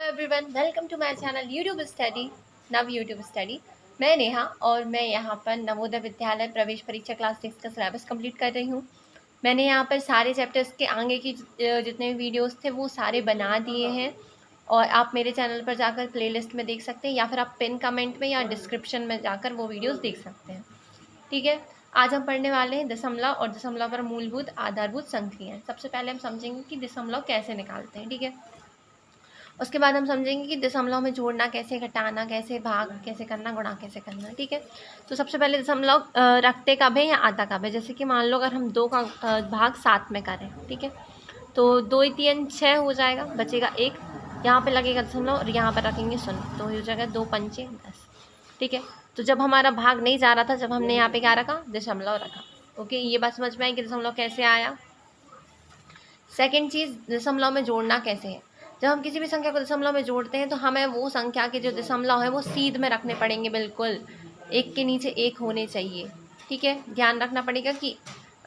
Everyone, welcome to my channel YouTube study now YouTube study. मैं नेहा और मैं यहाँ पर नवोदय विद्यालय प्रवेश परीक्षा क्लास 6 का सिलेबस कंप्लीट कर रही हूँ। मैंने यहाँ पर सारे चैप्टर्स के आगे की जितने भी वीडियोस थे वो सारे बना दिए हैं और आप मेरे चैनल पर जाकर प्लेलिस्ट में देख सकते हैं या फिर आप पिन कमेंट में या डिस्क्रिप्शन में जाकर वो वीडियोज़ देख सकते हैं। ठीक है, आज हम पढ़ने वाले हैं दशमलव और दशमलव पर मूलभूत आधारभूत संक्रियाएं। सबसे पहले हम समझेंगे कि दशमलव कैसे निकालते हैं। ठीक है, उसके बाद हम समझेंगे कि दशमलव में जोड़ना कैसे, घटाना कैसे, भाग कैसे करना, गुणा कैसे करना। ठीक है, तो सबसे पहले दशमलव रखते कब है या आता कब है। जैसे कि मान लो अगर हम 2 का भाग 7 में करें, ठीक है, तो 2 3 6 हो जाएगा, बचेगा 1, यहाँ पे लगेगा दशमलव और यहाँ पर रखेंगे 0, तो हो जाएगा 2 पंचे 10। ठीक है, तो जब हमारा भाग नहीं जा रहा था, जब हमने यहाँ पे क्या रखा, दशमलव रखा। ओके, ये बात समझ में आई कि दशमलव कैसे आया। सेकेंड चीज़, दशमलव में जोड़ना कैसे है। जब हम किसी भी संख्या को दशमलव में जोड़ते हैं तो हमें वो संख्या के जो दशमलव है वो सीध में रखने पड़ेंगे, बिल्कुल एक के नीचे एक होने चाहिए। ठीक है, ध्यान रखना पड़ेगा कि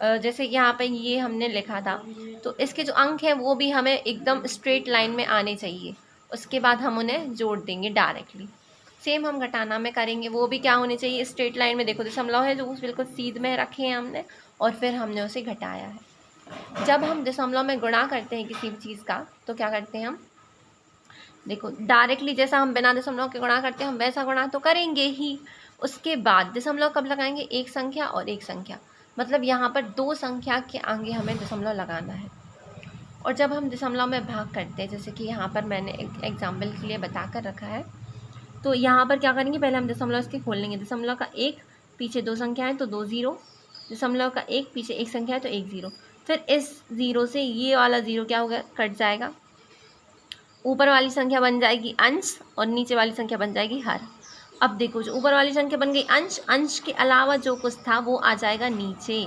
जैसे यहाँ पे ये हमने लिखा था तो इसके जो अंक हैं वो भी हमें एकदम स्ट्रेट लाइन में आने चाहिए, उसके बाद हम उन्हें जोड़ देंगे डायरेक्टली। सेम हम घटाना में करेंगे, वो भी क्या होने चाहिए, स्ट्रेट लाइन में। देखो दशमलव है जो बिल्कुल सीध में रखे हैं हमने और फिर हमने उसे घटाया है। जब हम दशमलव में गुणा करते हैं किसी भी चीज़ का तो क्या करते हैं हम, देखो डायरेक्टली जैसा हम बिना दशमलव के गुणा करते हैं हम वैसा गुणा तो करेंगे ही। उसके बाद दशमलव कब लगाएंगे, एक संख्या और एक संख्या, मतलब यहाँ पर 2 संख्या के आगे हमें दशमलव लगाना है। और जब हम दशमलव में भाग करते हैं, जैसे कि यहाँ पर मैंने एक एग्जाम्पल के लिए बता कर रखा है, तो यहाँ पर क्या करेंगे, पहले हम दशमलव इसके खोल लेंगे। दशमलव का 1 पीछे 2 संख्या है तो 2 0, दशमलव का 1 पीछे 1 संख्या है तो 1 0। फिर इस 0 से ये वाला 0 क्या होगा, कट जाएगा, ऊपर वाली संख्या बन जाएगी अंश और नीचे वाली संख्या बन जाएगी हर। अब देखो जो ऊपर वाली संख्या बन गई अंश, अंश के अलावा जो कुछ था वो आ जाएगा नीचे।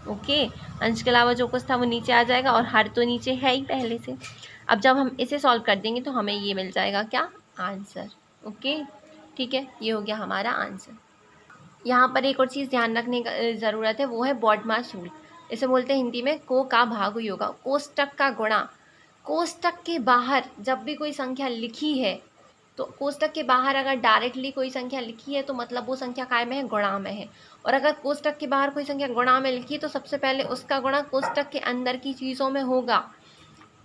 ओके, अंश के अलावा जो कुछ था वो नीचे आ जाएगा और हर तो नीचे है ही पहले से। अब जब हम इसे सॉल्व कर देंगे तो हमें ये मिल जाएगा क्या, आंसर। ओके, ठीक है, ये हो गया हमारा आंसर। यहाँ पर एक और चीज़ ध्यान रखने का ज़रूरत है, वो है बॉडमास रूल। इसे बोलते हैं हिंदी में को का भाग योगा, कोष्टक का गुणा। कोष्टक के बाहर जब भी कोई संख्या लिखी है तो कोष्टक के बाहर अगर डायरेक्टली कोई संख्या लिखी है तो मतलब वो संख्या काय में है, गुणा में है। और अगर कोष्टक के बाहर कोई संख्या गुणा में लिखी है तो सबसे पहले उसका गुणा कोष्टक के अंदर की चीज़ों में होगा,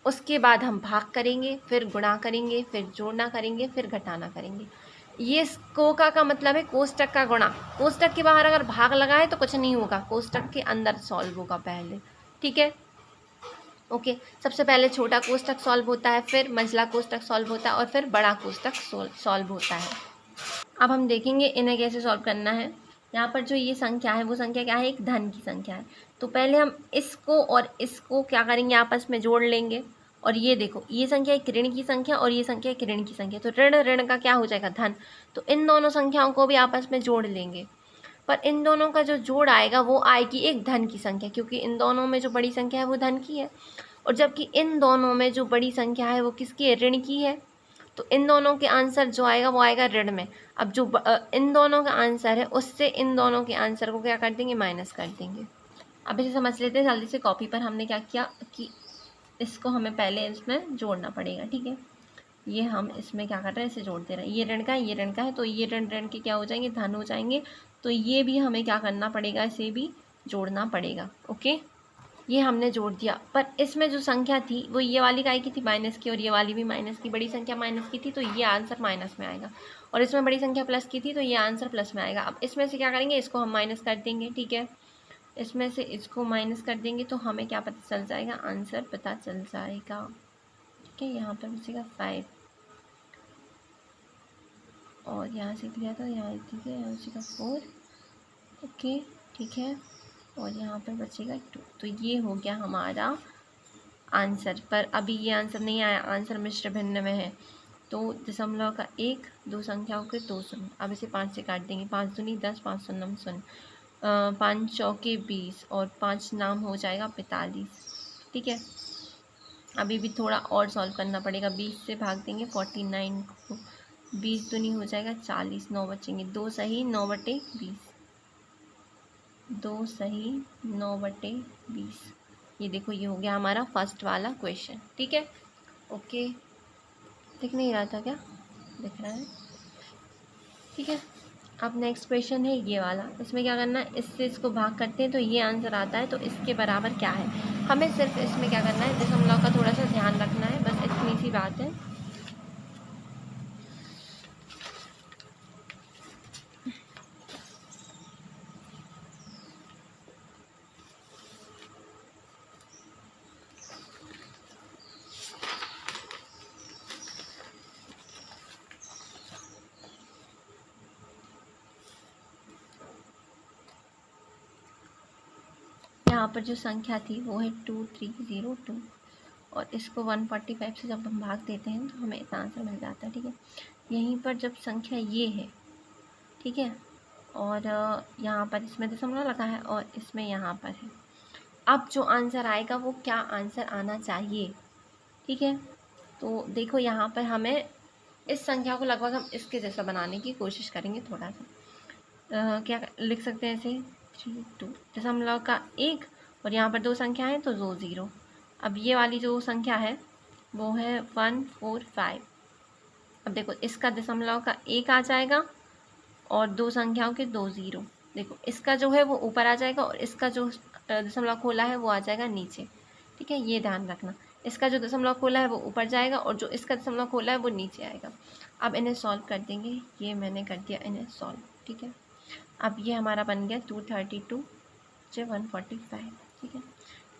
उसके बाद हम भाग करेंगे, फिर गुणा करेंगे, फिर जोड़ना करेंगे, फिर घटाना करेंगे। ये कोका का मतलब है कोष्टक का गुणा। कोष्टक के बाहर अगर भाग लगा है तो कुछ नहीं होगा, कोष्टक के अंदर सॉल्व होगा पहले। ठीक है, ओके, सबसे पहले छोटा कोष्टक सॉल्व होता है, फिर मंझला कोष्टक सॉल्व होता है और फिर बड़ा कोष्टक सॉल्व होता है। अब हम देखेंगे इन्हें कैसे सॉल्व करना है। यहाँ पर जो ये संख्या है वो संख्या क्या है, एक धन की संख्या है। तो पहले हम इसको और इसको क्या करेंगे, आपस में जोड़ लेंगे। और ये देखो ये संख्या एक ऋण की संख्या और ये संख्या एक ऋण की संख्या, तो ऋण ऋण का क्या हो जाएगा, धन। तो इन दोनों संख्याओं को भी आपस में जोड़ लेंगे, पर इन दोनों का जो जोड़ आएगा वो आएगी एक धन की संख्या, क्योंकि इन दोनों में जो बड़ी संख्या है वो धन की है और जबकि इन दोनों में जो बड़ी संख्या है वो किसकी है, ऋण की है। तो इन दोनों के आंसर जो आएगा वो आएगा ऋण में। अब जो इन दोनों का आंसर है उससे इन दोनों के आंसर को क्या कर देंगे, माइनस कर देंगे। अब इसे समझ लेते हैं जल्दी से। कॉपी पर हमने क्या किया कि इसको हमें पहले इसमें जोड़ना पड़ेगा। ठीक है, ये हम इसमें क्या कर रहे हैं, इसे जोड़ते रहे। ये ऋण का है, ये ऋण का है, तो ये ऋण ऋण के क्या हो जाएंगे, धन हो जाएंगे। तो ये भी हमें क्या करना पड़ेगा, इसे भी जोड़ना पड़ेगा। ओके, ये हमने जोड़ दिया, पर इसमें जो संख्या थी वो ये वाली काय की थी, माइनस की, और ये वाली भी माइनस की। बड़ी संख्या माइनस की थी तो ये आंसर माइनस में आएगा, और इसमें बड़ी संख्या प्लस की थी तो ये आंसर प्लस में आएगा। अब इसमें से क्या करेंगे, इसको हम माइनस कर देंगे। ठीक है, इसमें से इसको माइनस कर देंगे तो हमें क्या पता चल जाएगा, आंसर पता चल जाएगा। ठीक है, यहाँ पर बचेगा 5 और यहाँ से किया था, यहाँ ठीक है, यहाँ बचेगा 4। ओके, ठीक है, और यहाँ पर बचेगा 2। तो ये हो गया हमारा आंसर। पर अभी ये आंसर नहीं आया, आंसर मिश्र भिन्न में है। तो दशमलव का 1, 2 संख्याओं के 2 शून्य। अब इसे 5 से काट देंगे, 5 दूनी 10, 5 शून्य शून्य, 5 चौके 20 और 5 नाम हो जाएगा 45। ठीक है, अभी भी थोड़ा और सॉल्व करना पड़ेगा। 20 से भाग देंगे 49 को, 20 दूनी हो जाएगा 40, 9 बचेंगे, 2 सही 9/20, 2 सही 9/20। ये देखो ये हो गया हमारा फर्स्ट वाला क्वेश्चन। ठीक है, ओके, दिख नहीं रहा था क्या? दिख रहा है, ठीक है। अब नेक्स्ट क्वेश्चन है ये वाला। इसमें क्या करना है, इससे इसको भाग करते हैं तो ये आंसर आता है, तो इसके बराबर क्या है। हमें सिर्फ इसमें क्या करना है, दशमलव का थोड़ा सा ध्यान रखना है, बस इतनी सी बात है। यहाँ पर जो संख्या थी वो है 2302 और इसको 145 से जब हम भाग देते हैं तो हमें इतना आंसर मिल जाता है, ठीक है। यहीं पर जब संख्या ये है, ठीक है, और यहाँ पर इसमें दशमलव लगा है और इसमें यहाँ पर है। अब जो आंसर आएगा वो क्या आंसर आना चाहिए, ठीक है। तो देखो यहाँ पर हमें इस संख्या को लगभग हम इसके जैसा बनाने की कोशिश करेंगे थोड़ा सा। क्या लिख सकते हैं ऐसे, 32 दशमलव का 1 और यहाँ पर 2 संख्या है तो 2 0। अब ये वाली जो संख्या है वो है 145। अब देखो इसका दशमलव का 1 आ जाएगा और 2 संख्याओं के 2 0। देखो इसका जो है वो ऊपर आ जाएगा और इसका जो दशमलव खोला है वो आ जाएगा नीचे, ठीक है। ये ध्यान रखना, इसका जो दशमलव खोला है वो ऊपर जाएगा और जो इसका दशमलव खोला है वो नीचे आएगा। अब इन्हें सॉल्व कर देंगे, ये मैंने कर दिया इन्हें सॉल्व, ठीक है। अब ये हमारा बन गया 232 बटे 145, ठीक है।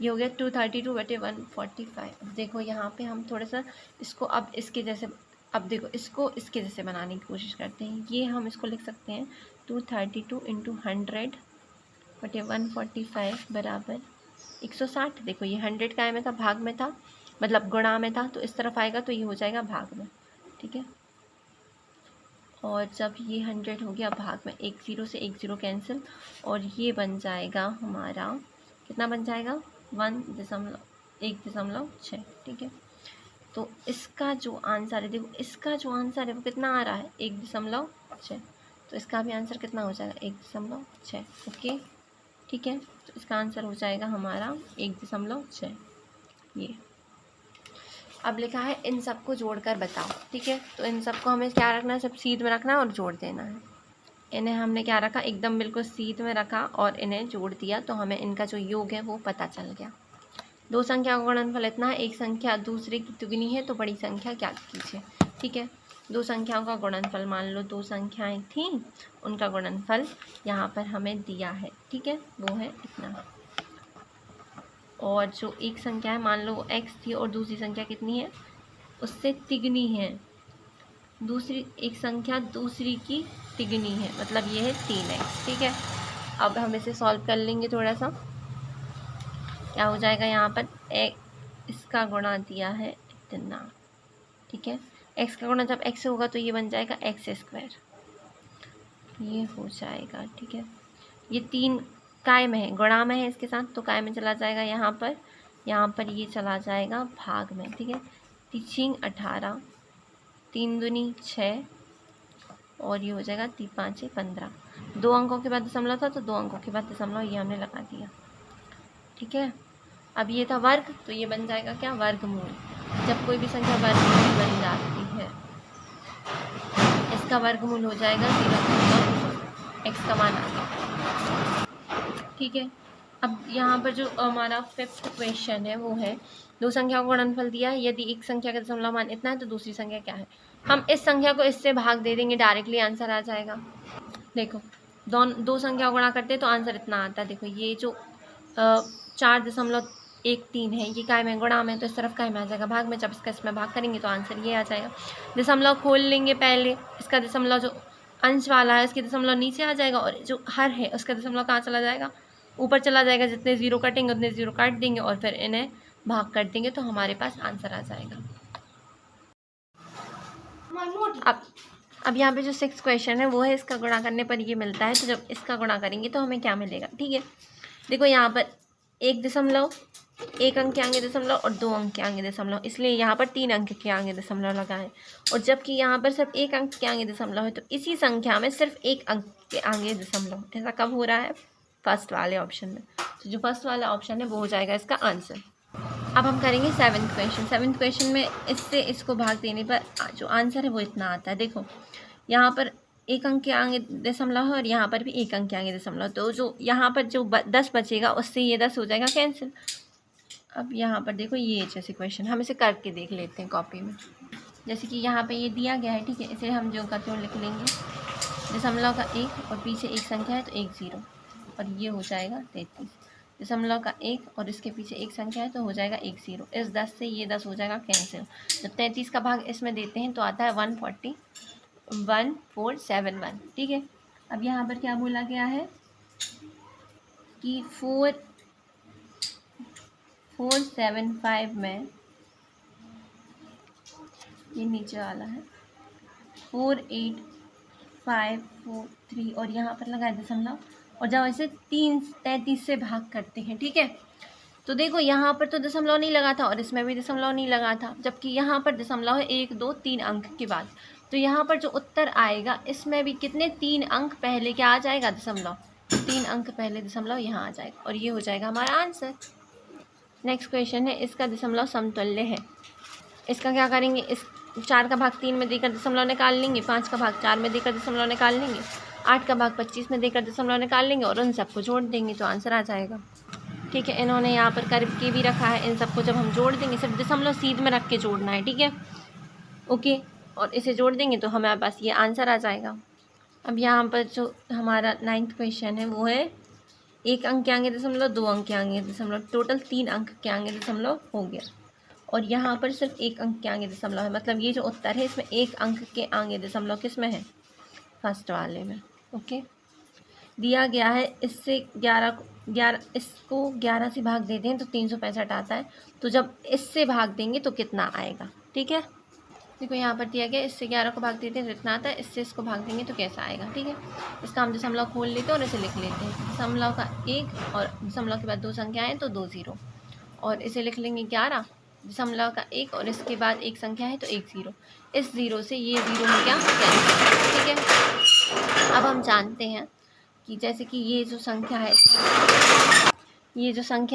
ये हो गया 232 बटे 145। अब देखो यहाँ पे हम थोड़ा सा इसको अब इसके जैसे, अब देखो इसको इसके जैसे बनाने की कोशिश करते हैं। ये हम इसको लिख सकते हैं 232 इंटू 100 बटे 145 बराबर 160। देखो ये 100 काय में था, भाग में था, मतलब गुणा में था, तो इस तरफ आएगा तो ये हो जाएगा भाग में, ठीक है। और जब ये 100 हो गया भाग में, 1 0 से 1 0 कैंसिल और ये बन जाएगा हमारा, कितना बन जाएगा 1.6, ठीक है। तो इसका जो आंसर है, देखो इसका जो आंसर है वो कितना आ रहा है 1.6, तो इसका भी आंसर कितना हो जाएगा 1.6, ओके, ठीक है। तो इसका आंसर हो जाएगा हमारा 1.6 ये। अब लिखा है इन सबको जोड़कर बताओ, ठीक है। तो इन सबको हमें क्या रखना है, सब सीध में रखना है और जोड़ देना है। इन्हें हमने क्या रखा, एकदम बिल्कुल सीध में रखा और इन्हें जोड़ दिया तो हमें इनका जो योग है वो पता चल गया। दो संख्या का गुणनफल इतना है, एक संख्या दूसरे की दुगनी है तो बड़ी संख्या ज्ञात कीजिए, ठीक है। दो संख्याओं का गुणनफल, मान लो दो संख्याएं थीं, उनका गुणनफल यहाँ पर हमें दिया है, ठीक है, वो है इतना। और जो एक संख्या है, मान लो x थी और दूसरी संख्या कितनी है, उससे तिगनी है, दूसरी एक संख्या दूसरी की तिगनी है, मतलब ये है 3x, ठीक है। अब हम इसे सॉल्व कर लेंगे थोड़ा सा। क्या हो जाएगा यहाँ पर, इसका गुणा दिया है इतना, ठीक है। x का गुणा जब x से होगा तो ये बन जाएगा x², ये हो जाएगा, ठीक है। ये 3 काय में है, गुणा में है इसके साथ, तो काय में चला जाएगा यहाँ पर ये चला जाएगा भाग में, ठीक है। 3 18, 3 दूनी 6 और ये हो जाएगा 3 5 15। 2 अंकों के बाद दशमलव था तो 2 अंकों के बाद दशमलव, ये हमने लगा दिया, ठीक है। अब ये था वर्ग, तो ये बन जाएगा क्या, वर्गमूल। जब कोई भी संख्या वर्गमूल बन जाती है, इसका वर्गमूल हो जाएगा 0, x का मान आ गया, ठीक है। अब यहाँ पर जो हमारा 5th क्वेश्चन है वो है, दो संख्याओं का गुणनफल दिया है, यदि एक संख्या का दशमलव मान इतना है तो दूसरी संख्या क्या है। हम इस संख्या को इससे भाग दे देंगे, डायरेक्टली आंसर आ जाएगा। देखो दो संख्याओं गुणा करते हैं तो आंसर इतना आता है। देखो ये जो 4.13 है, ये काय में, गुणा में, तो इस तरफ काय में आ जाएगा भाग में। जब इसका इसमें भाग करेंगे तो आंसर ये आ जाएगा। दशमलव खोल लेंगे पहले, इसका दशमलव जो अंश वाला है इसके दशमलव नीचे आ जाएगा और जो हर है उसका दशमलव कहाँ चला जाएगा, ऊपर चला जाएगा। जितने ज़ीरो कटेंगे उतने ज़ीरो काट देंगे और फिर इन्हें भाग कर देंगे तो हमारे पास आंसर आ जाएगा। अब यहाँ पे जो 6th क्वेश्चन है वो है, इसका गुणा करने पर ये मिलता है, तो जब इसका गुणा करेंगे तो हमें क्या मिलेगा, ठीक है। देखो यहाँ पर 1 अंक के आगे दशमलव और 2 अंक के आगे दशमलव, इसलिए यहाँ पर 3 अंक के आगे दशमलव लगा है। और जबकि यहाँ पर सिर्फ 1 अंक के आगे दशमलव है, तो इसी संख्या में सिर्फ 1 अंक के आगे दशमलव, ऐसा कब हो रहा है, फर्स्ट वाले ऑप्शन में। तो जो फर्स्ट वाला ऑप्शन है वो हो जाएगा इसका आंसर। अब हम करेंगे 7th क्वेश्चन। 7th क्वेश्चन में इससे इसको भाग देने पर जो आंसर है वो इतना आता है। देखो यहाँ पर एक अंक के आगे दशमलव है और यहाँ पर भी एक अंक के आगे दशमलव, तो जो यहाँ पर जो 10 बचेगा उससे ये 10 हो जाएगा कैंसिल। अब यहाँ पर देखो ये जैसे क्वेश्चन हम इसे करके देख लेते हैं कॉपी में। जैसे कि यहाँ पे ये दिया गया है, ठीक है, इसे हम जो का त्यों लिख लेंगे, दशमलव का 1 और पीछे एक संख्या है तो 1 0, और ये हो जाएगा 33। दशमलव का 1 और इसके पीछे एक संख्या है तो हो जाएगा 1 0। इस 10 से ये 10 हो जाएगा कैंसिल। जब 33 का भाग इसमें देते हैं तो आता है 1471, ठीक है। अब यहाँ पर क्या बोला गया है कि 475 में, ये नीचे वाला है 48543 और यहाँ पर लगा है दशमलव, और जब इसे 33 से भाग करते हैं, ठीक है, तो देखो यहाँ पर तो दशमलव नहीं लगा था और इसमें भी दशमलव नहीं लगा था, जबकि यहाँ पर दशमलव है 1 2 3 अंक के बाद। तो यहाँ पर जो उत्तर आएगा इसमें भी कितने 3 अंक पहले क्या आ जाएगा, दशमलव, 3 अंक पहले दशमलव यहाँ आ जाएगा और ये हो जाएगा हमारा आंसर। नेक्स्ट क्वेश्चन है, इसका दशमलव समतुल्य है। इसका क्या करेंगे, इस 4 का भाग 3 में देकर दशमलव निकाल लेंगे, 5 का भाग 4 में देकर दशमलव निकाल लेंगे, 8 का भाग 25 में देकर दशमलव निकाल लेंगे और उन सबको जोड़ देंगे तो आंसर आ जाएगा। ठीक है, इन्होंने यहाँ पर करके भी रखा है, इन सबको जब हम जोड़ देंगे, सिर्फ दशमलव सीध में रख के जोड़ना है, ठीक है, ओके, और इसे जोड़ देंगे तो हमारे पास ये आंसर आ जाएगा। अब यहाँ पर जो हमारा 9th क्वेश्चन है वो है 1 अंक के आगे दशमलव, 2 अंक के आगे दशमलव, टोटल 3 अंक के आगे दशमलव हो गया, और यहाँ पर सिर्फ 1 अंक के आगे दशमलव है, मतलब ये जो उत्तर है इसमें 1 अंक के आगे दशमलव किस में है, फर्स्ट वाले में, ओके। दिया गया है इससे 11 इसको 11 से भाग देते हैं तो 365 आता है, तो जब इससे भाग देंगे तो कितना आएगा, ठीक है। देखो यहाँ पर दिया गया इससे 11 को भाग देते हैं तो इतना आता है, इससे इसको भाग देंगे तो कैसा आएगा, ठीक है। इसका हम दशमलव खोल लेते हैं और इसे लिख लेते हैं, दशमलव का 1 और दशमलव के बाद 2 संख्याएँ तो 2 0, और इसे लिख लेंगे 11, दशमलव का 1 और इसके बाद एक संख्या है तो 1 0, इस 0 से ये 0 हो गया कैंसिल, ठीक है। अब हम जानते हैं कि जैसे कि ये जो संख्या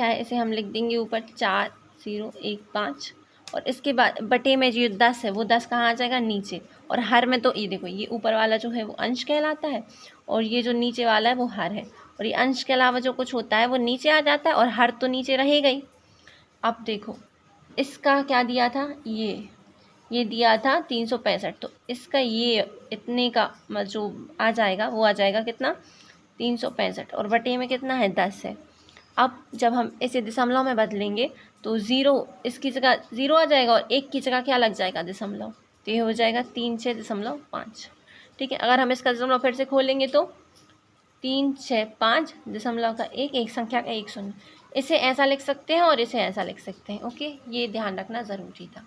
है इसे हम लिख देंगे ऊपर 4 0 1 5, और इसके बाद बटे में जो 10 है वो 10 कहाँ आ जाएगा, नीचे, और हर में तो ये देखो ये ऊपर वाला जो है वो अंश कहलाता है और ये जो नीचे वाला है वो हर है, और ये अंश के अलावा जो कुछ होता है वो नीचे आ जाता है और हर तो नीचे रहेगा ही। अब देखो इसका क्या दिया था, ये दिया था 365, तो इसका ये इतने का जो आ जाएगा वो आ जाएगा कितना, 365, और बटे में कितना है 10 है। अब जब हम इसे दशमलव में बदलेंगे तो 0 इसकी जगह 0 आ जाएगा और 1 की जगह क्या लग जाएगा, दशमलव, तो ये हो जाएगा 36.5, ठीक है। अगर हम इसका दशमलव फिर से खोलेंगे तो 365 दशमलव का 1 एक संख्या का 1 0, इसे ऐसा लिख सकते हैं और इसे ऐसा लिख सकते हैं, ओके, ये ध्यान रखना ज़रूरी था।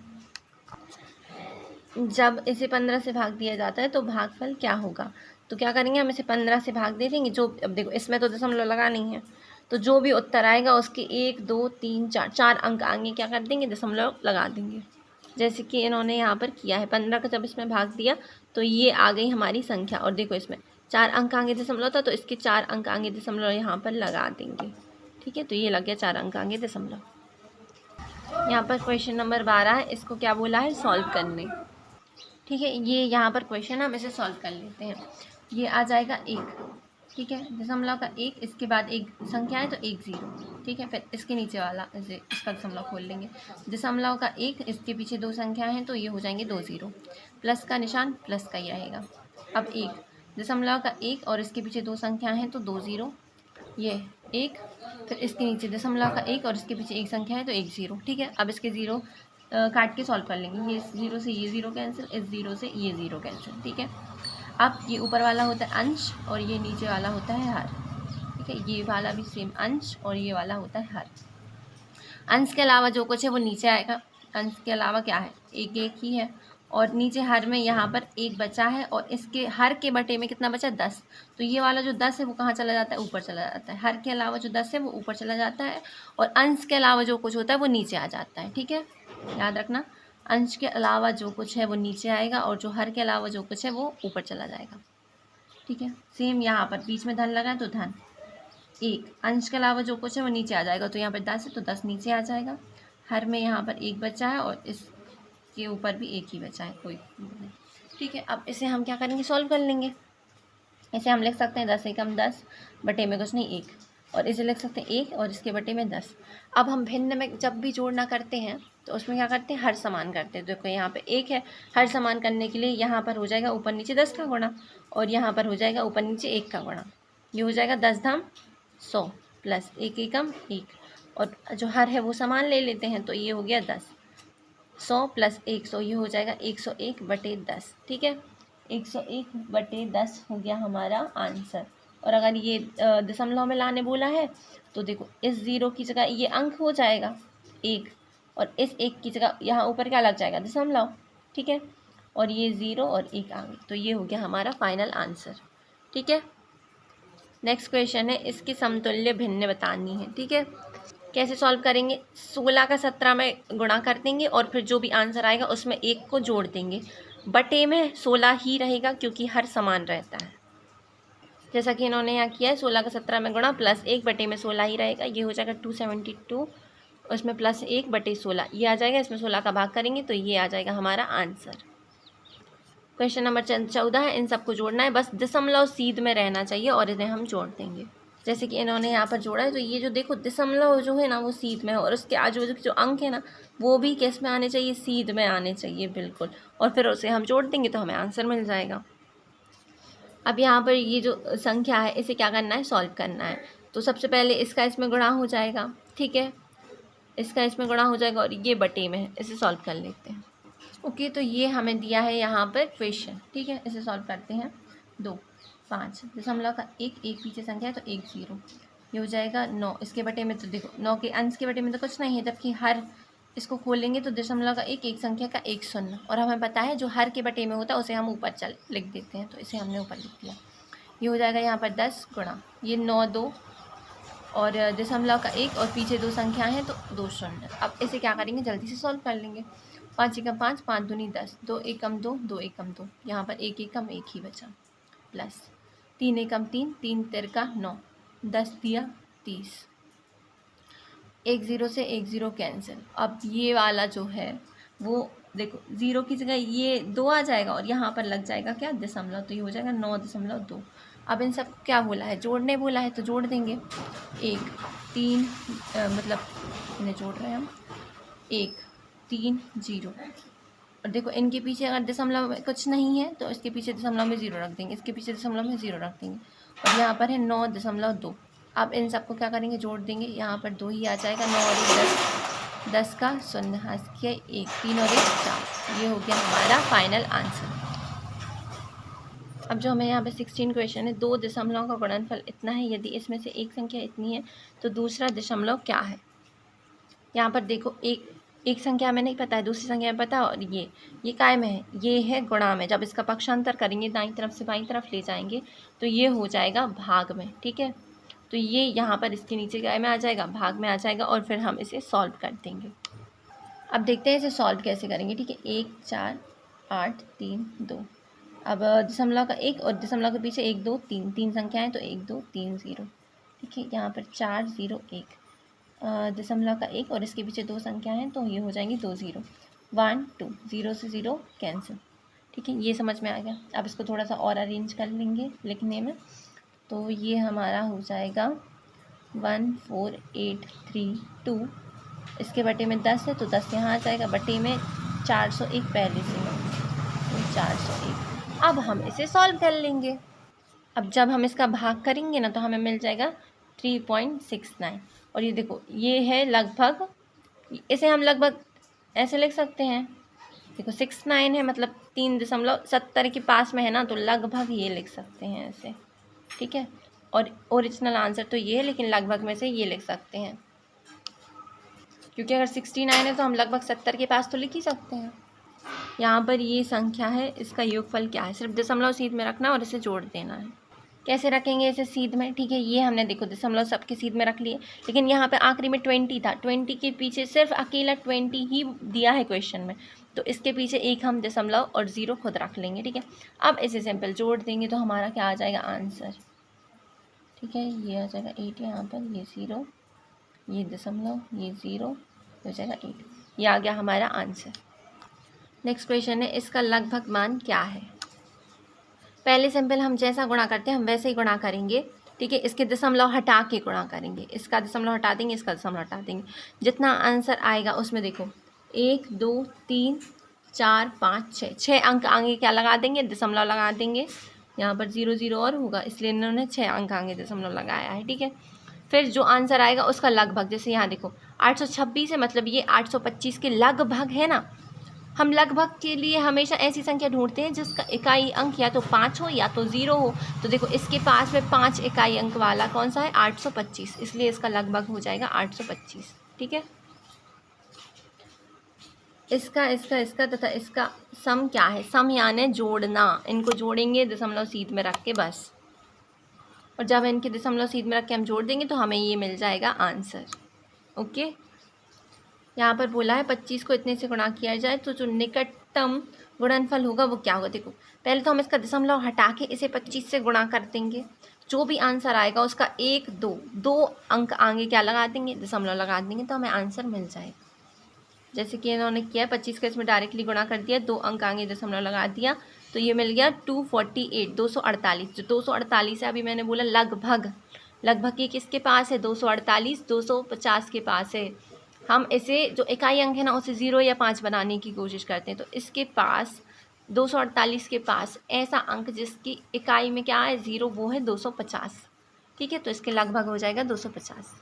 जब इसे 15 से भाग दिया जाता है तो भागफल क्या होगा, तो क्या करेंगे, हम इसे 15 से भाग दे देंगे, जो अब देखो इसमें तो दशमलव लगा नहीं है, तो जो भी उत्तर आएगा उसके 1 2 3 4 अंक आगे क्या कर देंगे, दशमलव लगा देंगे, जैसे कि इन्होंने यहाँ पर किया है। 15 का जब इसमें भाग दिया तो ये आ गई हमारी संख्या, और देखो इसमें 4 अंक आगे दशमलव था तो इसके 4 अंक आगे दशमलव यहाँ पर लगा देंगे, ठीक है, तो ये लग गया 4 अंक आगे दशमलव। यहाँ पर क्वेश्चन नंबर 12 है, इसको क्या बोला है, सॉल्व करने, ठीक है। ये यहाँ पर क्वेश्चन हम इसे सॉल्व कर लेते हैं। ये आ जाएगा 1, ठीक है, दशमलव का 1, इसके बाद एक संख्या है तो 1 0, ठीक है, फिर इसके नीचे वाला इसे इसका दशमलव खोल लेंगे, दशमलव का 1, इसके पीछे 2 संख्या हैं तो ये हो जाएंगे 2 0, प्लस का निशान प्लस का ही रहेगा। अब 1 दशमलव का 1 और इसके पीछे 2 संख्या हैं तो 2 0, ये 1, फिर इसके नीचे दशमलव का 1 और इसके पीछे एक संख्या है तो 1 0, ठीक है। अब इसके 0 काट के सॉल्व कर लेंगे, ये 0 से ये 0 कैंसिल, इस 0 से ये 0 कैंसिल, ठीक है। अब ये ऊपर वाला होता है अंश और ये नीचे वाला होता है हर, ठीक है, ये वाला भी सेम अंश और ये वाला होता है हर। अंश के अलावा जो कुछ है वो नीचे आएगा, अंश के अलावा क्या है, 1 1 ही है, और नीचे हर में यहाँ पर 1 बचा है और इसके हर के बटे में कितना बचा, 10, तो ये वाला जो 10 है वो कहाँ चला जाता है, ऊपर चला जाता है, हर के अलावा जो 10 है वो ऊपर चला जाता है, और अंश के अलावा जो कुछ होता है वो नीचे आ जाता है, ठीक है, याद रखना, अंश के अलावा जो कुछ है वो नीचे आएगा और जो हर के अलावा जो कुछ है वो ऊपर चला जाएगा, ठीक है। सेम यहाँ पर बीच में धन लगा है तो धन 1, अंश के अलावा जो कुछ है वो नीचे आ जाएगा, तो यहाँ पर 10 है तो 10 नीचे आ जाएगा, हर में यहाँ पर एक बचा है और इसके ऊपर भी एक ही बचा है, कोई नहीं। ठीक है, अब इसे हम क्या करेंगे, सॉल्व कर लेंगे। इसे हम लिख सकते हैं 10 एकम 10 बटे में कुछ नहीं 1, और इसे लिख सकते हैं 1 और इसके बटे में 10। अब हम भिन्न में जब भी जोड़ना करते हैं तो उसमें क्या करते हैं, हर समान करते हैं। देखो यहाँ पे 1 है, हर समान करने के लिए यहाँ पर हो जाएगा ऊपर नीचे 10 का गुणा, और यहाँ पर हो जाएगा ऊपर नीचे 1 का गुणा। ये हो जाएगा 10 धाम 100 प्लस 1 एकम 1, और जो हर है वो समान ले लेते हैं, तो ये हो गया 10। 100 प्लस 100 ये हो जाएगा 101 बटे 10। ठीक है, 101 बटे 10 हो गया हमारा आंसर। और अगर ये दशमलव में लाने बोला है तो देखो इस 0 की जगह ये अंक हो जाएगा 1, और इस 1 की जगह यहाँ ऊपर क्या लग जाएगा, दशमलव। ठीक है, और ये 0 और 1 आ गई, तो ये हो गया हमारा फाइनल आंसर। ठीक है, नेक्स्ट क्वेश्चन है, इसकी समतुल्य भिन्न बतानी है। ठीक है, कैसे सॉल्व करेंगे, 16 का 17 में गुणा कर देंगे और फिर जो भी आंसर आएगा उसमें 1 को जोड़ देंगे। बटे में 16 ही रहेगा क्योंकि हर समान रहता है, जैसा कि इन्होंने यहाँ किया है। 16 का 17 में गुणा प्लस 1 बटे में 16 ही रहेगा, ये हो जाएगा 272, उसमें प्लस 1 बटे 16 ये आ जाएगा, इसमें 16 का भाग करेंगे तो ये आ जाएगा हमारा आंसर। क्वेश्चन नंबर 14 है, इन सबको जोड़ना है, बस दशमलव सीध में रहना चाहिए और इन्हें हम जोड़ देंगे। जैसे कि इन्होंने यहाँ पर जोड़ा है, तो ये जो देखो दशमलव जो है ना वो सीध में है, और उसके आजू बाजू के जो अंक है ना वो भी किस में आने चाहिए, सीध में आने चाहिए, बिल्कुल। और फिर उसे हम जोड़ देंगे तो हमें आंसर मिल जाएगा। अब यहाँ पर ये जो संख्या है इसे क्या करना है, सॉल्व करना है। तो सबसे पहले इसका इसमें गुणा हो जाएगा। ठीक है, इसका इसमें गुणा हो जाएगा और ये बटे में है, इसे सॉल्व कर लेते हैं। ओके, तो ये हमें दिया है यहाँ पर क्वेश्चन। ठीक है, इसे सॉल्व करते हैं। 2 5 दशमलव का 1 पीछे संख्या है तो 1 0, ये हो जाएगा 9। इसके बटे में तो देखो 9 के अंश के बटे में तो कुछ नहीं है, जबकि हर इसको खोलेंगे तो दशमलव का 1 संख्या का 1 शून्य, और हमें पता है जो हर के बटे में होता है उसे हम ऊपर लिख देते हैं, तो इसे हमने ऊपर लिख दिया। ये हो जाएगा यहाँ पर 10 गुणा ये 9 2 और दशमलव का 1 और पीछे 2 संख्या हैं तो 2 शून्य। अब इसे क्या करेंगे, जल्दी से सॉल्व कर लेंगे। 5 एकम 5 5 दूनी 10, 2 एकम 2 2 एकम 2, यहाँ पर 1 एकम 1 ही बचा, प्लस 3 एकम 3 3 तिरका 9, 10 दिया 30, 1 0 से 1 0 कैंसिल। अब ये वाला जो है वो देखो 0 की जगह ये 2 आ जाएगा और यहाँ पर लग जाएगा क्या, दशमलव, तो ये हो जाएगा 9.2। अब इन सबको क्या बोला है, जोड़ने बोला है, तो जोड़ देंगे। 1 3 मतलब इन्हें जोड़ रहे हैं हम, 1 3 0, और देखो इनके पीछे अगर दशमलव में कुछ नहीं है तो इसके पीछे दशमलव में 0 रख देंगे, इसके पीछे दशमलव में 0 रख देंगे, और यहाँ पर है 9.2। अब इन सबको क्या करेंगे, जोड़ देंगे, यहाँ पर 2 ही आ जाएगा, 9 और 1 10, 10 का शून्य हाथ किया 1, 3 और 1 4, ये हो गया हमारा फाइनल आंसर। अब जो हमें यहाँ पे 16 क्वेश्चन है, 2 दशमलव का गुणनफल इतना है, यदि इसमें से एक संख्या इतनी है तो दूसरा दशमलव क्या है। यहाँ पर देखो एक संख्या में नहीं पता है, दूसरी संख्या में पता है, और ये काय में है, ये है गुणा में। जब इसका पक्षांतर करेंगे दाईं तरफ से बाईं तरफ ले जाएंगे तो ये हो जाएगा भाग में। ठीक है, तो ये यहाँ पर इसके नीचे काय में आ जाएगा, भाग में आ जाएगा, और फिर हम इसे सॉल्व कर देंगे। अब देखते हैं इसे सॉल्व कैसे करेंगे। ठीक है, 1 4 8 3 2, अब दशमलव का 1 और दशमलव के पीछे 1 2 3 3 संख्याएं तो 1 2 3 0। ठीक है, यहाँ पर 4 0 1, दशमलव का 1 और इसके पीछे 2 संख्या हैं तो ये हो जाएंगी 2 0 1 2, 0 से 0 कैंसिल। ठीक है, ये समझ में आ गया। अब इसको थोड़ा सा और अरेंज कर लेंगे लिखने में, तो ये हमारा हो जाएगा 1 4 8 3 2, इसके बटे में 10 है तो 10 यहाँ आ जाएगा, बटे में 401 पहले से है तो 401। अब हम इसे सॉल्व कर लेंगे। अब जब हम इसका भाग करेंगे ना तो हमें मिल जाएगा 3.69, और ये देखो ये है लगभग, इसे हम लगभग ऐसे लिख सकते हैं, देखो 69 है मतलब 3.70 के पास में है ना, तो लगभग ये लिख सकते हैं ऐसे। ठीक है, और ओरिजिनल आंसर तो ये है, लेकिन लगभग में से ये लिख सकते हैं, क्योंकि अगर 69 है तो हम लगभग 70 के पास तो लिख ही सकते हैं। यहाँ पर ये संख्या है, इसका योगफल क्या है, सिर्फ दशमलव सीध में रखना और इसे जोड़ देना है। कैसे रखेंगे इसे सीध में। ठीक है, ये हमने देखो दशमलव सबके सीध में रख लिए, लेकिन यहाँ पे आखिरी में 20 था, 20 के पीछे सिर्फ अकेला 20 ही दिया है क्वेश्चन में, तो इसके पीछे एक हम दशमलव और 0 खुद रख लेंगे। ठीक है, अब इसे सिंपल जोड़ देंगे तो हमारा क्या आ जाएगा आंसर। ठीक है, ये आ जाएगा 8 यहाँ पर, ये 0, ये दशमलव, ये 0, हो जाएगा 8। ये आ गया हमारा आंसर। नेक्स्ट क्वेश्चन है, इसका लगभग मान क्या है। पहले सिंपल हम जैसा गुणा करते हैं हम वैसे ही गुणा करेंगे, ठीक है। इसके दशमलव हटा के गुणा करेंगे, इसका दशमलव हटा देंगे, इसका दशमलव हटा देंगे। जितना आंसर आएगा उसमें देखो 1 2 3 4 5 6 अंक आगे क्या लगा देंगे, दशमलव लगा देंगे। यहाँ पर 0 0 और होगा, इसलिए इन्होंने 6 अंक आगे दशमलव लगाया है, ठीक है। फिर जो आंसर आएगा उसका लगभग, जैसे यहाँ देखो 826 है, मतलब ये 825 के लगभग है ना। हम लगभग के लिए हमेशा ऐसी संख्या ढूंढते हैं जिसका इकाई अंक या तो 5 हो या तो 0 हो। तो देखो इसके पास में 5 इकाई अंक वाला कौन सा है, 825, इसलिए इसका लगभग हो जाएगा 825, ठीक है। इसका तथा इसका सम क्या है, सम यानी जोड़ना, इनको जोड़ेंगे दशमलव सीध में रख के बस, और जब इनके दशमलव सीध में रख के हम जोड़ देंगे तो हमें ये मिल जाएगा आंसर। ओके, यहाँ पर बोला है 25 को इतने से गुणा किया जाए तो जो निकटतम गुणनफल होगा वो क्या होगा। देखो पहले तो हम इसका दशमलव हटा के इसे 25 से गुणा कर देंगे, जो भी आंसर आएगा उसका 1 2 अंक आगे क्या लगा देंगे, दशमलव लगा देंगे, तो हमें आंसर मिल जाएगा। जैसे कि इन्होंने किया 25 का इसमें डायरेक्टली गुणा कर दिया, 2 अंक आगे दशमलव लगा दिया, तो ये मिल गया 248 248। जो 248 है अभी मैंने बोला लगभग, लगभग ये किसके पास है, 248 250 के पास है। हम इसे जो इकाई अंक है ना उसे 0 या 5 बनाने की कोशिश करते हैं, तो इसके पास 248 के पास ऐसा अंक जिसकी इकाई में क्या है 0, वो है 250, ठीक है। तो इसके लगभग हो जाएगा 250।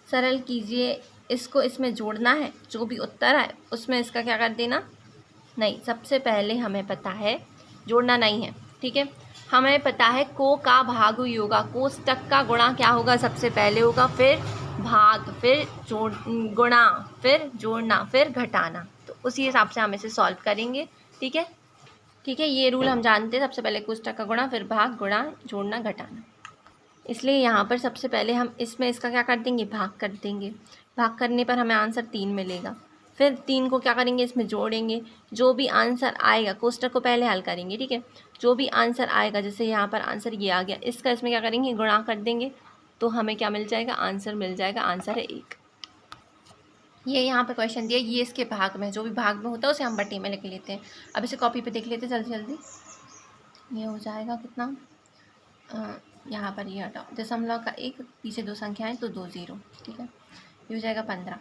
सरल कीजिए, इसको इसमें जोड़ना है, जो भी उत्तर है उसमें इसका क्या कर देना, नहीं सबसे पहले हमें पता है जोड़ना नहीं है, ठीक है। हमें पता है को का भाग होगा, कोष्टक का गुणा क्या होगा, सबसे पहले होगा, फिर भाग, फिर जोड़ गुणा, फिर जोड़ना, फिर घटाना। तो उसी हिसाब से हम इसे सॉल्व करेंगे, ठीक है, ठीक है। ये रूल हम जानते हैं, सबसे पहले कोष्टक का गुणा, फिर भाग, गुणा, जोड़ना, घटाना। इसलिए यहाँ पर सबसे पहले हम इसमें इसका क्या कर देंगे, भाग कर देंगे। भाग करने पर हमें आंसर 3 मिलेगा। फिर 3 को क्या करेंगे, इसमें जोड़ेंगे, जो भी आंसर आएगा कोष्टक को पहले हल करेंगे, ठीक है। जो भी आंसर आएगा, जैसे यहाँ पर आंसर ये आ गया, इसका इसमें क्या करेंगे, गुणा कर देंगे, तो हमें क्या मिल जाएगा, आंसर मिल जाएगा, आंसर है 1। ये यहाँ पे क्वेश्चन दिया, ये इसके भाग में, जो भी भाग में होता है उसे हम बटे में लिख लेते हैं। अब इसे कॉपी पे देख लेते हैं जल्दी जल्दी। ये हो जाएगा कितना, यहाँ पर ये हटाओ, दशमलव का 1, पीछे 2 संख्याएं तो 2 0, ठीक है। ये हो जाएगा 15,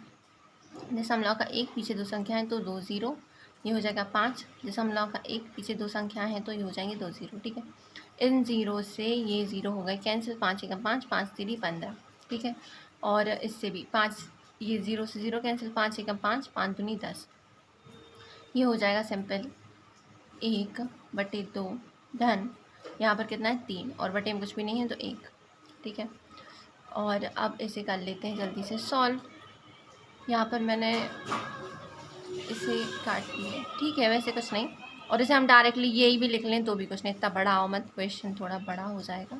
दशमलव का 1, पीछे 2 संख्याएं तो 2 0, ये हो जाएगा 5, दशमलव का 1, पीछे 2 संख्याएं हैं तो ये हो जाएंगे 2 0, ठीक है। इन 0 से ये 0 हो गए कैंसिल, 5 1 5, 5 3 15, ठीक है। और इससे भी 5, ये 0 से 0 कैंसिल, 5 1 5, 5 दूनी 10, ये हो जाएगा सिंपल 1/2 धन, यहाँ पर कितना है 3, और बटे में कुछ भी नहीं है तो 1, ठीक है। और अब इसे कर लेते हैं जल्दी से सॉल्व। यहाँ पर मैंने इसे काट लिया, ठीक है, वैसे कुछ नहीं, और इसे हम डायरेक्टली यही भी लिख लें तो भी कुछ नहीं, इतना बड़ा हो मत, क्वेश्चन थोड़ा बड़ा हो जाएगा,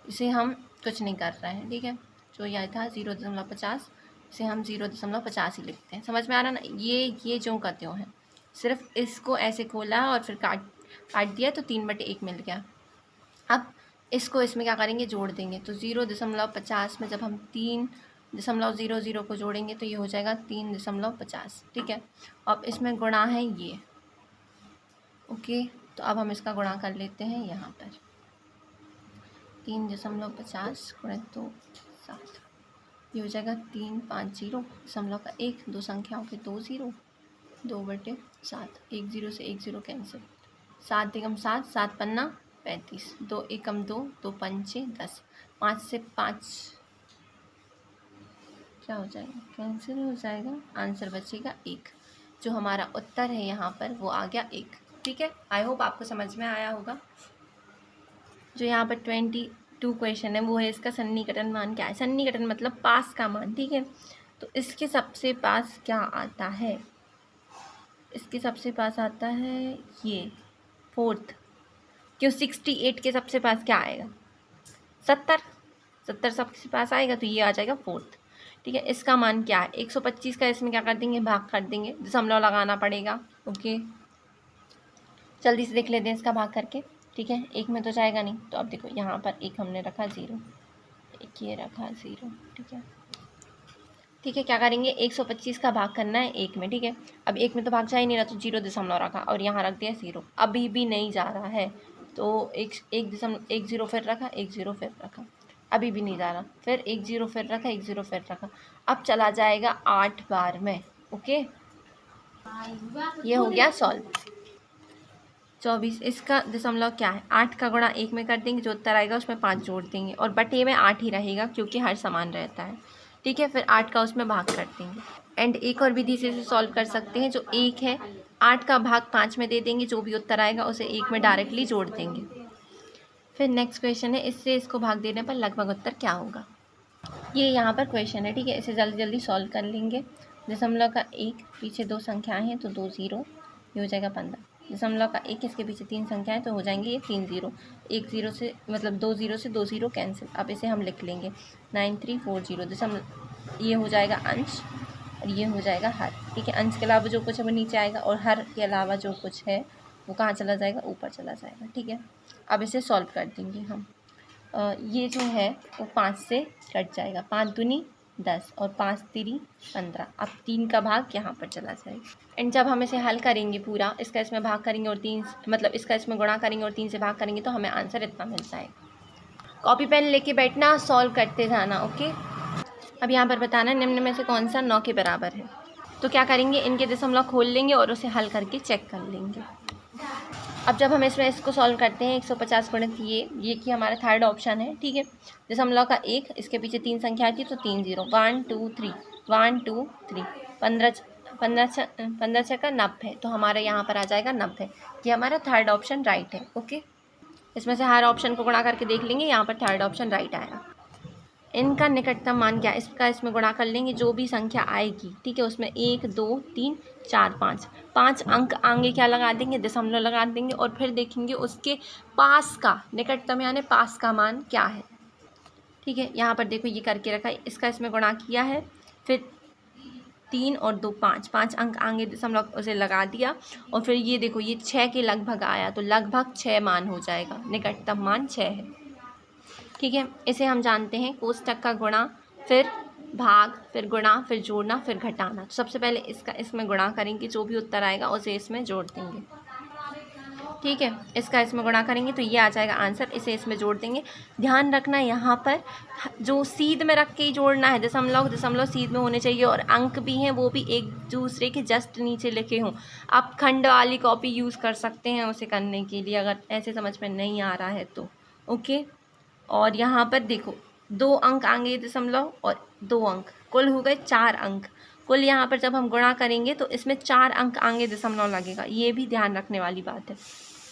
इसे हम कुछ नहीं कर रहे हैं, ठीक है। जो यह था 0.50, इसे हम 0.50 ही लिखते हैं, समझ में आ रहा ना। ये जो का त्यों है, सिर्फ इसको ऐसे खोला और फिर काट दिया तो 3/1 मिल गया। अब इसको इसमें क्या करेंगे, जोड़ देंगे, तो 0.50 में जब हम 3.00 को जोड़ेंगे तो ये हो जाएगा 3.50, ठीक है। अब इसमें गुणा है ये, ओके, तो अब हम इसका गुणा कर लेते हैं यहाँ पर, 3.50 गुणित 2 7, ये हो जाएगा 350, दशमलव का 1, 2 संख्याओं के 2 0, 2/7, 1 0 से 1 0 कैंसिल, 7 एकम 7, 7 पन्ना 35, 2 एकम 2, 2 पंचे 10, 5 से 5 क्या हो जाएगा, कैंसिल हो जाएगा, आंसर बचेगा 1। जो हमारा उत्तर है यहाँ पर वो आ गया 1, ठीक है। आई होप आपको समझ में आया होगा। जो यहाँ पर 22 क्वेश्चन है वो है, इसका सन्निकटन मान क्या है। सन्निकटन मतलब पास का मान, ठीक है। तो इसके सबसे पास क्या आता है, इसके सबसे पास आता है ये 4th, क्यों 68 के सबसे पास क्या आएगा, 70 सबसे पास आएगा, तो ये आ जाएगा 4th, ठीक है। इसका मान क्या है, 125 का इसमें क्या कर देंगे, भाग कर देंगे, दशमलव लगाना पड़ेगा, ओके। जल्दी से देख लेते हैं इसका भाग करके, ठीक है। 1 में तो जाएगा नहीं, तो अब देखो यहाँ पर 1 हमने रखा 0, 1 ये रखा 0, ठीक है। ठीक है, क्या करेंगे 125 का भाग करना है 1 में। ठीक है, अब 1 में तो भाग जा ही नहीं रहा, तो 0 दशमलव रखा और यहाँ रख दिया 0। अभी भी नहीं जा रहा है, तो एक 0 फिर रखा, 1 0 फिर रखा, अभी भी नहीं जा रहा, फिर 1 0 फिर रखा, 1 0 फिर रखा। अब चला जाएगा 8 बार में। ओके, ये हो गया सॉल्व। 24, इसका दशमलव क्या है, 8 का गुणा 1 में कर देंगे, जो उत्तर आएगा उसमें 5 जोड़ देंगे और बटे में 8 ही रहेगा क्योंकि हर समान रहता है। ठीक है, फिर 8 का उसमें भाग कर देंगे। एंड एक और विधि से इसे सॉल्व कर सकते हैं, जो 1 है 8 का भाग 5 में दे देंगे, जो भी उत्तर आएगा उसे 1 में डायरेक्टली जोड़ देंगे। फिर नेक्स्ट क्वेश्चन है, इससे इसको भाग देने पर लगभग उत्तर क्या होगा। ये यहाँ पर क्वेश्चन है। ठीक है, इसे जल्दी जल्दी सॉल्व कर लेंगे। दशमलव का 1, पीछे 2 संख्याएँ हैं तो 2 0, ये हो जाएगा 15। दशमलव का 1, इसके पीछे 3 संख्याएं तो हो जाएंगे ये 3 0। 1 0 से मतलब 2 0 से 2 0 कैंसिल। अब इसे हम लिख लेंगे 9340। दशमलव ये हो जाएगा अंश और ये हो जाएगा हर। ठीक है, अंश के अलावा जो कुछ है वो नीचे आएगा और हर के अलावा जो कुछ है वो कहाँ चला जाएगा, ऊपर चला जाएगा। ठीक है, अब इसे सॉल्व कर देंगे हम। ये जो है वो 5 से कट जाएगा, 5 दूनी 10 और 5 तिरी 15। अब 3 का भाग यहाँ पर चला जाएगा। एंड जब हम इसे हल करेंगे पूरा, इसका इसमें भाग करेंगे और 3 मतलब इसका इसमें गुणा करेंगे और 3 से भाग करेंगे तो हमें आंसर इतना मिलता है। कॉपी पेन लेके बैठना, सॉल्व करते जाना। ओके, अब यहाँ पर बताना निम्न में से कौन सा 9 के बराबर है। तो क्या करेंगे, इनके दशमलव खोल लेंगे और उसे हल करके चेक कर लेंगे। अब जब हम इसमें इसको सॉल्व करते हैं 150 गुणित ये कि हमारा थर्ड ऑप्शन है। ठीक है, दशमलव का 1, इसके पीछे 3 संख्या थी तो 3 0, 1 2 3, 1 2 3, 15 छक्का 90, तो हमारे यहाँ पर आ जाएगा 90। ये हमारा थर्ड ऑप्शन राइट है। ओके, इसमें से हर ऑप्शन को गुणा करके देख लेंगे, यहाँ पर थर्ड ऑप्शन राइट आया। इनका निकटतम मान क्या, इसका इसमें गुणा कर लेंगे, जो भी संख्या आएगी। ठीक है, उसमें 1 2 3 4 5 अंक आगे क्या लगा देंगे, दशमलव लगा देंगे और फिर देखेंगे उसके पास का निकटतम यानी पास का मान क्या है। ठीक है, यहाँ पर देखो ये करके रखा है, इसका इसमें गुणा किया है, फिर 3 और 2 5 अंक आगे दशमलव उसे लगा दिया और फिर ये देखो ये 6 के लगभग आया, तो लगभग 6 मान हो जाएगा, निकटतम मान 6 है। ठीक है, इसे हम जानते हैं कोष्टक का गुणा, फिर भाग, फिर गुणा, फिर जोड़ना, फिर घटाना। तो सबसे पहले इसका इसमें गुणा करेंगे, जो भी उत्तर आएगा उसे इसमें जोड़ देंगे। ठीक है, इसका इसमें गुणा करेंगे तो ये आ जाएगा आंसर, इसे इसमें जोड़ देंगे। ध्यान रखना यहाँ पर जो सीध में रख के ही जोड़ना है, दशमलव सीध में होने चाहिए और अंक भी हैं वो भी एक दूसरे के जस्ट नीचे लिखे हों। आप खंड वाली कॉपी यूज़ कर सकते हैं उसे करने के लिए, अगर ऐसे समझ में नहीं आ रहा है तो। ओके, और यहाँ पर देखो 2 अंक आगे दशमलव और 2 अंक, कुल हो गए 4 अंक। कुल यहाँ पर जब हम गुणा करेंगे तो इसमें 4 अंक आगे दशमलव लगेगा, ये भी ध्यान रखने वाली बात है।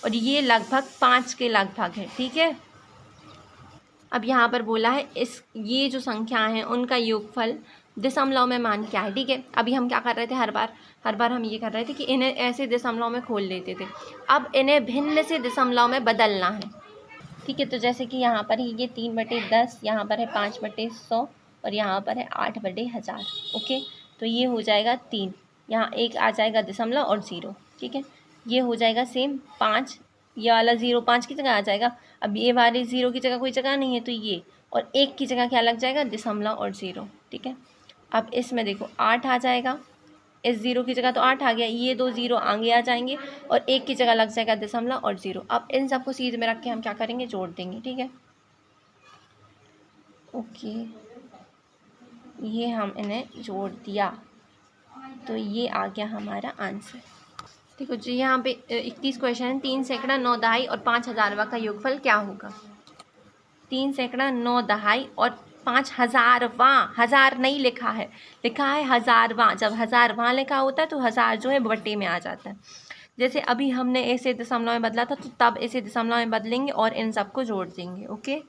और ये लगभग 5 के लगभग है। ठीक है, अब यहाँ पर बोला है ये जो संख्या हैं उनका योगफल दशमलव में मान क्या है। ठीक है, अभी हम क्या कर रहे थे, हर बार हम ये कर रहे थे कि इन्हें ऐसे दशमलव में खोल लेते थे, अब इन्हें भिन्न से दशमलव में बदलना है। ठीक है, तो जैसे कि यहाँ पर ही ये 3/10, यहाँ पर है 5/100 और यहाँ पर है 8/1000। ओके, तो ये हो जाएगा 3, यहाँ 1 आ जाएगा दशमलव और 0। ठीक है, ये हो जाएगा सेम 5, ये वाला 0 5 की जगह आ जाएगा। अब ये वाले 0 की जगह कोई जगह नहीं है तो ये, और 1 की जगह क्या लग जाएगा, दशमलव और 0। ठीक है, अब इसमें देखो 8 आ जाएगा, इस 0 की जगह तो 8 आ गया, ये 2 0 आगे आ जाएंगे और 1 की जगह लग जाएगा दशमलव और 0। अब इन सबको सीध में रख के हम क्या करेंगे, जोड़ देंगे। ठीक है, ओके, ये हम इन्हें जोड़ दिया तो ये आ गया हमारा आंसर। देखो जी, यहाँ पे 31 क्वेश्चन है, 3 सैकड़ा 9 दहाई और 5 हज़ारवा का योगफल क्या होगा। 3 सैकड़ा 9 दहाई और 5 हज़ारवां, हज़ार नहीं लिखा है, लिखा है हज़ारवां। जब हज़ारवां लिखा होता है तो हज़ार जो है बटे में आ जाता है। जैसे अभी हमने ऐसे दशमलव में बदला था तो तब ऐसे दशमलव में बदलेंगे और इन सबको जोड़ देंगे। ओके,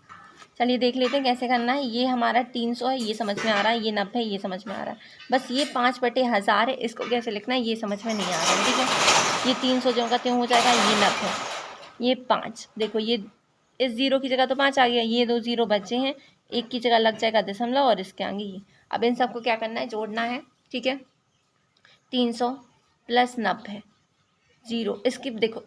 चलिए देख लेते हैं कैसे करना है। ये हमारा 300 है, ये समझ में आ रहा है, ये 90 है, ये समझ में आ रहा है। बस ये 5/1000 है, इसको कैसे लिखना है ये समझ में नहीं आ रहा है। ठीक है, ये 300 जो का त्यों हो जाएगा, ये 90, ये 5, देखो ये इस 0 की जगह तो 5 आ गया, ये 2 0 बचे हैं, 1 की जगह लग जाएगा दशमलव और इसके आगे ये। अब इन सबको क्या करना है, जोड़ना है। ठीक है, 300 + 90 0, इसकी देखो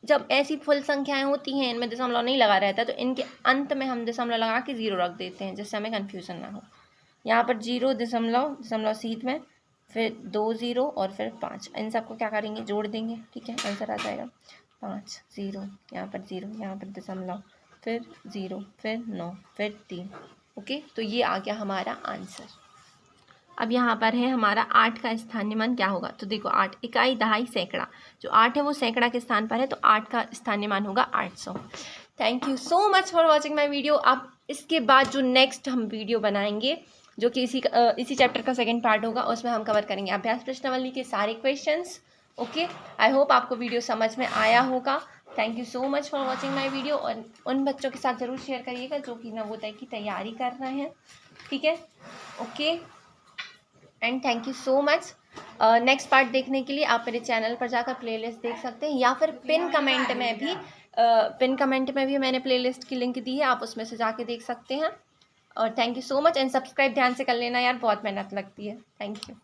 जब ऐसी फुल संख्याएं होती हैं इनमें दशमलव नहीं लगा रहता तो इनके अंत में हम दशमलव लगा के 0 रख देते हैं जिससे हमें कन्फ्यूज़न ना हो। यहाँ पर 0 दशमलव दशमलव सीध में, फिर 2 0 और फिर 5। इन सबको क्या करेंगे, जोड़ देंगे। ठीक है, आंसर आ जाएगा 5 0, यहाँ पर 0, यहाँ पर दशमलव, फिर 0, फिर 9, फिर 3। ओके, तो ये आ गया हमारा आंसर। अब यहाँ पर है हमारा 8 का स्थानीय मान क्या होगा। तो देखो 8 इकाई, दहाई, सैकड़ा। जो 8 है वो सैकड़ा के स्थान पर है, तो 8 का स्थानीय मान होगा 800। Thank you so much for watching my video. अब इसके बाद जो नेक्स्ट हम वीडियो बनाएंगे, जो कि इसी चैप्टर का सेकंड पार्ट होगा, उसमें हम कवर करेंगे अभ्यास प्रश्नावली के सारे क्वेश्चंस। ओके, आई होप आपको वीडियो समझ में आया होगा। Thank you so much for watching my video. और उन बच्चों के साथ ज़रूर शेयर करिएगा जो कि नवोदय की तैयारी कर रहे हैं। ठीक है, okay, and thank you so much. Next part देखने के लिए आप मेरे चैनल पर जाकर प्लेलिस्ट देख सकते हैं, या फिर पिन कमेंट में भी मैंने प्लेलिस्ट की लिंक दी है, आप उसमें से जाके देख सकते हैं। और thank you so much, and subscribe ध्यान से कर लेना यार, बहुत मेहनत लगती है। Thank you.